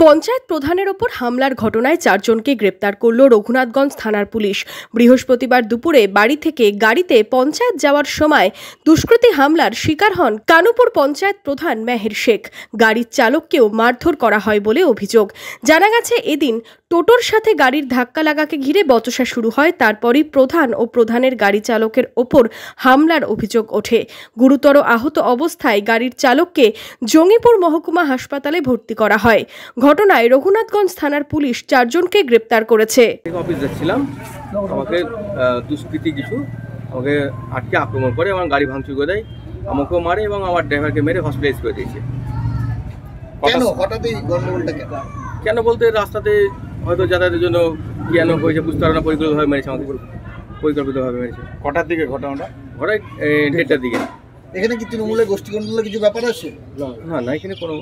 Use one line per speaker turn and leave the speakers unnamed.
পঞ্চায়েত প্রধানের ওপর হামলার ঘটনায় 4 জনকে গ্রেপ্তার করল রঘুনাথগঞ্জ থানার পুলিশ। বৃহস্পতিবার দুপুরে বাড়ি থেকে গাড়িতে পঞ্চায়েত যাওয়ার সময় দুষ্কৃতী হামলার শিকার হন কানুপুর পঞ্চায়েত প্রধান মেহের শেখ। গাড়ির চালককেও মারধর করা হয় বলে অভিযোগ। জানা গেছে, এদিন টোটোর সাথে গাড়ির ধাক্কা লাগাকে ঘিরে বচসা শুরু হয়। তারপরই প্রধান ও প্রধানের গাড়ি চালকের ওপর হামলার অভিযোগ ওঠে। গুরুতর আহত অবস্থায় গাড়ির চালককে জঙ্গিপুর মহকুমা হাসপাতালে ভর্তি করা হয়। ঘটনায় রঘুনাথগঞ্জ থানার পুলিশ 4 জনকে গ্রেপ্তার করেছে।
অফিস যাচ্ছিলাম, আমাকে দুষ্কৃতী কিছু আমাকে আটকে আক্রমণ করে এবং গাড়ি ভাঙচুর করে দেয়, আমাকেও মারে এবং আমার ড্রাইভারকে মেরে হসপিটালাইজ করে দিয়েছে। কেন বলতে রাস্তাতে হয়তো যাতায়াতের জন্য কেন হয়েছে বুঝতে পারে না, পরিকল্পিতভাবে মেরেছে, আমাকে পরিকল্পিতভাবে মেরেছে।
কটার দিকে ঘটনাটা?
ঘটায় 1:30টার দিকে।
এখানে কি তৃণমূলের গোষ্ঠী কিছু ব্যাপার আছে?
না, এখানে কোনো